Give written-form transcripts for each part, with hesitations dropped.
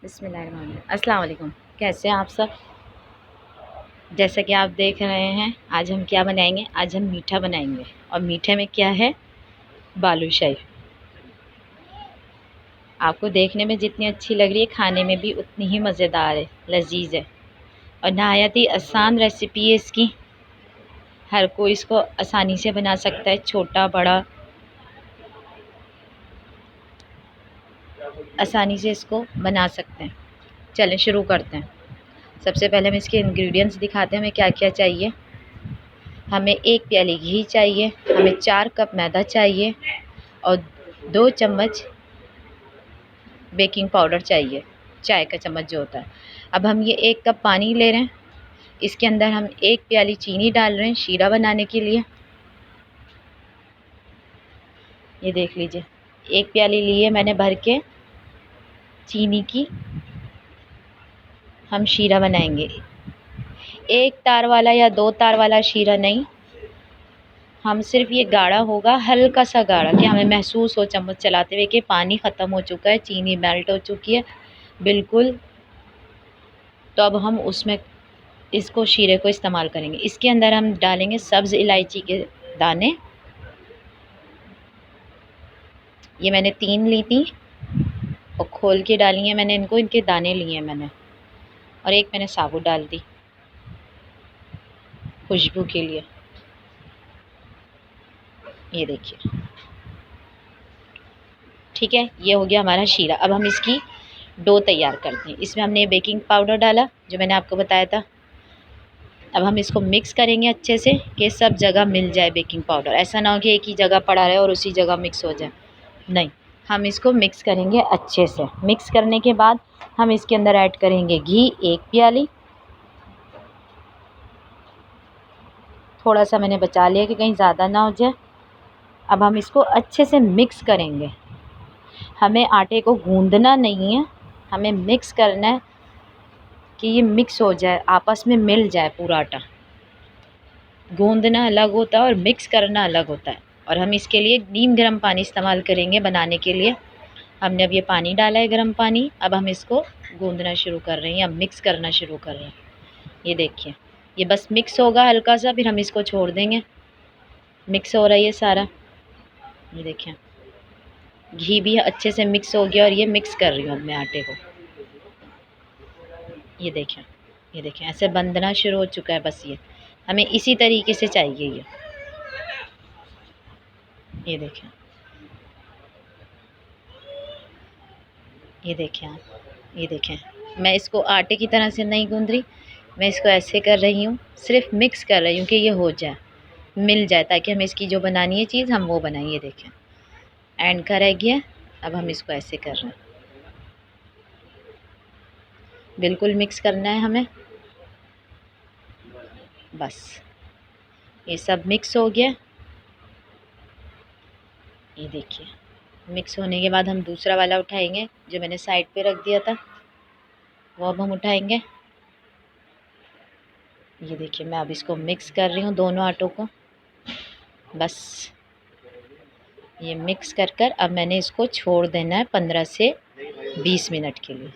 बिस्मिल्लाहिर्रहमानिर्रहीम। अस्सलाम वालेकुम। कैसे हैं आप सब? जैसा कि आप देख रहे हैं, आज हम क्या बनाएंगे? आज हम मीठा बनाएंगे। और मीठे में क्या है? बालूशाही। आपको देखने में जितनी अच्छी लग रही है, खाने में भी उतनी ही मज़ेदार है, लजीज है और नहायत ही आसान रेसिपी है इसकी। हर कोई इसको आसानी से बना सकता है, छोटा बड़ा आसानी से इसको बना सकते हैं। चलें शुरू करते हैं। सबसे पहले हम इसके इंग्रेडिएंट्स दिखाते हैं हमें क्या क्या चाहिए। हमें 1 प्याली घी चाहिए, हमें 4 कप मैदा चाहिए और 2 चम्मच बेकिंग पाउडर चाहिए, चाय का चम्मच जो होता है। अब हम ये 1 कप पानी ले रहे हैं, इसके अंदर हम 1 प्याली चीनी डाल रहे हैं शीरा बनाने के लिए। ये देख लीजिए, 1 प्याली ली है मैंने भर के चीनी की। हम शीरा बनाएंगे, 1 तार वाला या 2 तार वाला शीरा नहीं, हम सिर्फ ये गाढ़ा होगा, हल्का सा गाढ़ा, कि हमें महसूस हो चम्मच चलाते हुए कि पानी ख़त्म हो चुका है, चीनी मेल्ट हो चुकी है बिल्कुल। तो अब हम उसमें इसको शीरे को इस्तेमाल करेंगे। इसके अंदर हम डालेंगे सब्ज़ इलायची के दाने। ये मैंने 3 ली थी और खोल के डाली हैं मैंने इनको, इनके दाने लिए हैं मैंने। और 1 मैंने साबुत डाल दी खुशबू के लिए। ये देखिए, ठीक है, ये हो गया हमारा शीरा। अब हम इसकी डो तैयार करते हैं। इसमें हमने बेकिंग पाउडर डाला जो मैंने आपको बताया था। अब हम इसको मिक्स करेंगे अच्छे से कि सब जगह मिल जाए बेकिंग पाउडर। ऐसा ना हो कि एक ही जगह पड़ा रहे और उसी जगह मिक्स हो जाए, नहीं, हम इसको मिक्स करेंगे अच्छे से। मिक्स करने के बाद हम इसके अंदर ऐड करेंगे घी 1 प्याली। थोड़ा सा मैंने बचा लिया कि कहीं ज़्यादा ना हो जाए। अब हम इसको अच्छे से मिक्स करेंगे। हमें आटे को गूंदना नहीं है, हमें मिक्स करना है कि ये मिक्स हो जाए, आपस में मिल जाए पूरा आटा। गूंदना अलग होता है और मिक्स करना अलग होता है। और हम इसके लिए नीम गर्म पानी इस्तेमाल करेंगे बनाने के लिए। हमने अब ये पानी डाला है गर्म पानी। अब हम इसको गूंदना शुरू कर रहे हैं या मिक्स करना शुरू कर रहे हैं। ये देखिए, ये बस मिक्स होगा हल्का सा, फिर हम इसको छोड़ देंगे। मिक्स हो रहा है ये सारा। ये देखिए, घी भी अच्छे से मिक्स हो गया और ये मिक्स कर रही हूँ अब मैं आटे को। ये देखें, ये देखें, ऐसे बंधना शुरू हो चुका है। बस ये हमें इसी तरीके से चाहिए ये देखें, ये देखें आप, ये देखें। मैं इसको आटे की तरह से नहीं गूंद रही, मैं इसको ऐसे कर रही हूँ, सिर्फ मिक्स कर रही हूँ कि ये हो जाए, मिल जाए, ताकि हमें इसकी जो बनानी है चीज़ हम वो बनाएं। ये देखें, एंड का रह गया। अब हम इसको ऐसे कर रहे हैं, बिल्कुल मिक्स करना है हमें। बस ये सब मिक्स हो गया। ये देखिए, मिक्स होने के बाद हम दूसरा वाला उठाएंगे जो मैंने साइड पे रख दिया था, वो अब हम उठाएंगे। ये देखिए, मैं अब इसको मिक्स कर रही हूँ दोनों आटों को। बस ये मिक्स कर कर अब मैंने इसको छोड़ देना है 15 से 20 मिनट के लिए।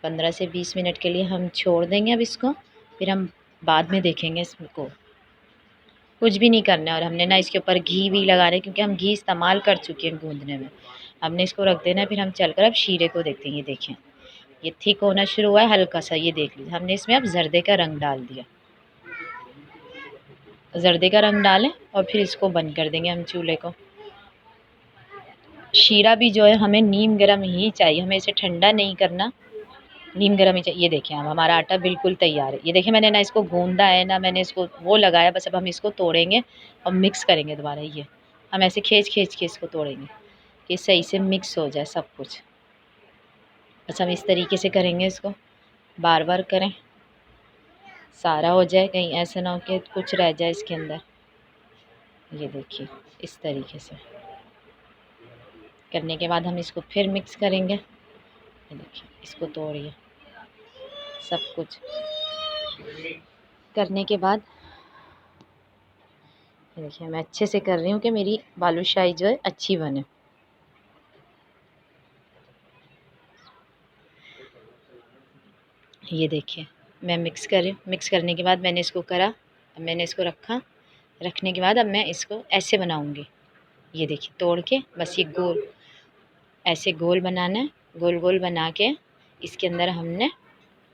15 से 20 मिनट के लिए हम छोड़ देंगे अब इसको। फिर हम बाद में देखेंगे इसको। कुछ भी नहीं करना है। और हमने ना इसके ऊपर घी भी लगा रहे हैं, क्योंकि हम घी इस्तेमाल कर चुके हैं गूंदने में। हमने इसको रख देना है, फिर हम चलकर अब शीरे को देखते हैं। ये देखें, ये थिक होना शुरू हुआ है हल्का सा। ये देख लीजिए, हमने इसमें अब जर्दे का रंग डाल दिया। जर्दे का रंग डालें और फिर इसको बंद कर देंगे हम चूल्हे को। शीरा भी जो है हमें नीम गर्म ही चाहिए, हमें इसे ठंडा नहीं करना, नीम गर्म ही चाहिए। ये देखिए, अब हमारा आटा बिल्कुल तैयार है। ये देखिए, मैंने ना इसको गूंदा है ना मैंने इसको वो लगाया। बस अब हम इसको तोड़ेंगे और मिक्स करेंगे दोबारा। ये हम ऐसे खींच खींच के इसको तोड़ेंगे कि सही से मिक्स हो जाए सब कुछ। बस हम इस तरीके से करेंगे, इसको बार बार करें, सारा हो जाए, कहीं ऐसा ना हो कि कुछ रह जाए इसके अंदर। ये देखिए, इस तरीके से करने के बाद हम इसको फिर मिक्स करेंगे। ये देखिए, इसको तोड़िए। सब कुछ करने के बाद ये देखिए, मैं अच्छे से कर रही हूँ कि मेरी बालूशाही जो है अच्छी बने। ये देखिए मैं मिक्स करने के बाद मैंने इसको करा, अब मैंने इसको रखने के बाद अब मैं इसको ऐसे बनाऊंगी। ये देखिए तोड़ के बस ये गोल ऐसे गोल बनाना है, गोल गोल बना के इसके अंदर हमने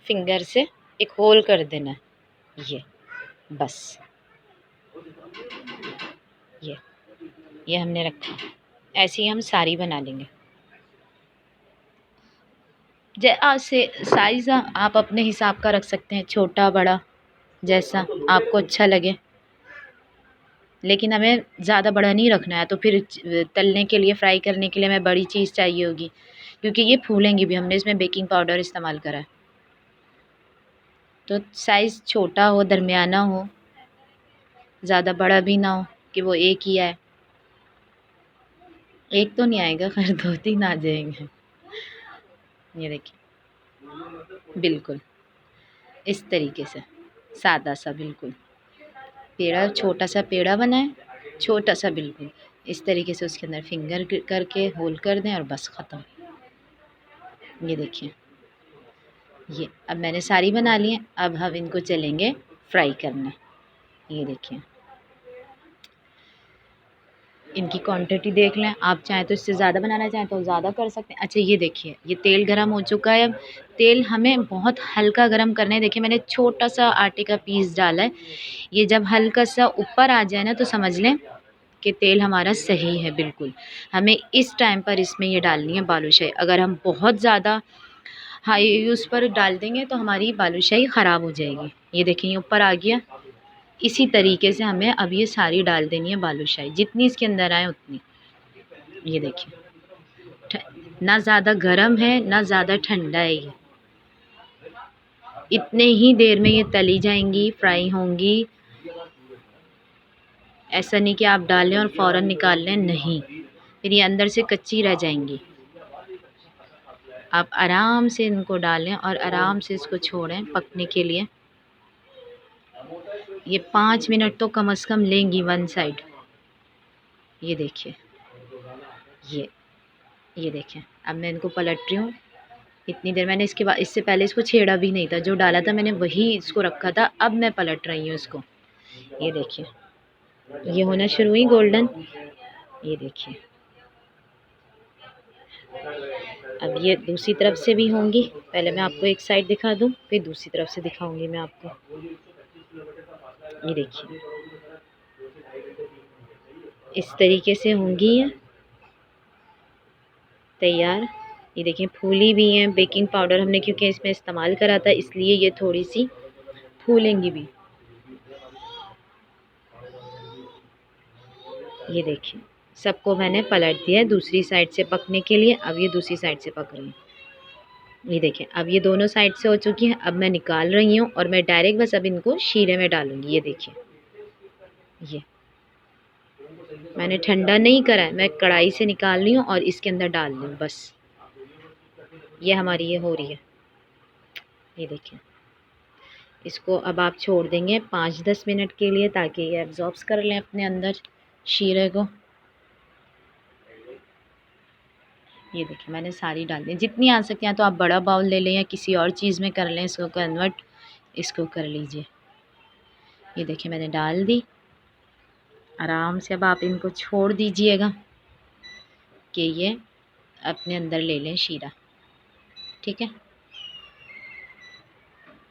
फिंगर से एक होल कर देना है। ये बस ये हमने रखा। ऐसे ही हम सारी बना लेंगे। से साइज़ आप अपने हिसाब का रख सकते हैं, छोटा बड़ा जैसा आपको अच्छा लगे, लेकिन हमें ज़्यादा बड़ा नहीं रखना है। तो फिर तलने के लिए, फ्राई करने के लिए हमें बड़ी चीज़ चाहिए होगी, क्योंकि ये फूलेंगी भी। हमने इसमें बेकिंग पाउडर इस्तेमाल करा है। तो साइज़ छोटा हो, दरमियाना हो, ज़्यादा बड़ा भी ना हो कि वो एक ही आए। एक तो नहीं आएगा, खैर 2-3 आ जाएंगे। ये देखिए बिल्कुल इस तरीके से सादा सा, बिल्कुल पेड़ा, छोटा सा पेड़ा बनाएं, छोटा सा बिल्कुल इस तरीके से उसके अंदर फिंगर करके होल कर दें और बस ख़त्म। ये देखिए ये अब मैंने सारी बना ली है। अब हम इनको चलेंगे फ्राई करने। ये देखिए इनकी क्वांटिटी देख लें, आप चाहें तो इससे ज़्यादा बनाना चाहें तो ज़्यादा कर सकते हैं। अच्छा ये देखिए ये तेल गरम हो चुका है। अब तेल हमें बहुत हल्का गरम करना है। देखिए मैंने छोटा सा आटे का पीस डाला है। ये जब हल्का सा ऊपर आ जाए ना तो समझ लें कि तेल हमारा सही है। बिल्कुल हमें इस टाइम पर इसमें ये डालनी है बालूशाही। अगर हम बहुत ज़्यादा हाई उस पर डाल देंगे तो हमारी बालूशाही ख़राब हो जाएगी। ये देखिए ये ऊपर आ गया। इसी तरीके से हमें अब ये सारी डाल देनी है बालूशाही, जितनी इसके अंदर आए उतनी। ये देखिए ना ज़्यादा गर्म है ना ज़्यादा ठंडा है। ये इतने ही देर में ये तली जाएंगी, फ्राई होंगी। ऐसा नहीं कि आप डाल लें और फ़ौरन निकाल लें, नहीं, फिर ये अंदर से कच्ची रह जाएंगी। आप आराम से इनको डालें और आराम से इसको छोड़ें पकने के लिए। ये 5 मिनट तो कम से कम लेंगी वन साइड। ये देखिए ये देखें अब मैं इनको पलट रही हूँ। इतनी देर मैंने इसके बाद, इससे पहले इसको छेड़ा भी नहीं था, जो डाला था मैंने वही इसको रखा था। अब मैं पलट रही हूँ इसको। ये देखिए ये होना शुरू हुई गोल्डन। ये देखिए अब ये दूसरी तरफ से भी होंगी। पहले मैं आपको एक साइड दिखा दूँ, फिर दूसरी तरफ से दिखाऊंगी मैं आपको। ये देखिए इस तरीके से होंगी ये तैयार। ये देखिए फूली भी हैं। बेकिंग पाउडर हमने क्योंकि इसमें इस्तेमाल करा था, इसलिए ये थोड़ी सी फूलेंगी भी। ये देखिए सबको मैंने पलट दिया है दूसरी साइड से पकने के लिए। अब ये दूसरी साइड से पक रही हैं। ये देखिए अब ये दोनों साइड से हो चुकी हैं। अब मैं निकाल रही हूँ और मैं डायरेक्ट बस अब इनको शीरे में डालूंगी। ये देखिए ये मैंने ठंडा नहीं करा है, मैं कढ़ाई से निकाल रही हूँ और इसके अंदर डाल रही हूँ बस। ये हमारी ये हो रही है। ये देखिए इसको अब आप छोड़ देंगे 5-10 मिनट के लिए, ताकि ये एब्जॉर्ब कर लें अपने अंदर शीरे को। ये देखिए मैंने सारी डाल दी, जितनी आ सकती हैं। तो आप बड़ा बाउल ले लें या किसी और चीज़ में कर लें, इसको कन्वर्ट, इसको कर लीजिए। ये देखिए मैंने डाल दी आराम से। अब आप इनको छोड़ दीजिएगा कि ये अपने अंदर ले लें शीरा। ठीक है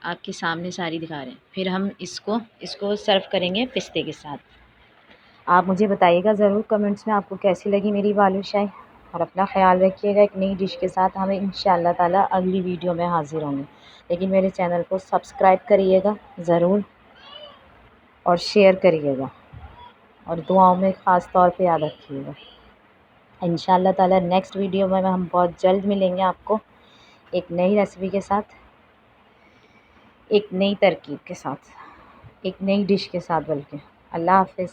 आपके सामने सारी दिखा रहे हैं। फिर हम इसको सर्व करेंगे पिस्ते के साथ। आप मुझे बताइएगा ज़रूर कमेंट्स में आपको कैसी लगी मेरी बालूशाही। और अपना ख्याल रखिएगा। एक नई डिश के साथ हमें इंशाअल्लाह ताला अगली वीडियो में हाज़िर होंगे। लेकिन मेरे चैनल को सब्सक्राइब करिएगा ज़रूर और शेयर करिएगा और दुआओं में ख़ास तौर पे याद रखिएगा। इंशाअल्लाह ताला नेक्स्ट वीडियो में हम बहुत जल्द मिलेंगे आपको एक नई रेसिपी के साथ, एक नई तरकीब के साथ, एक नई डिश के साथ। बल्कि अल्लाह हाफ़िज़।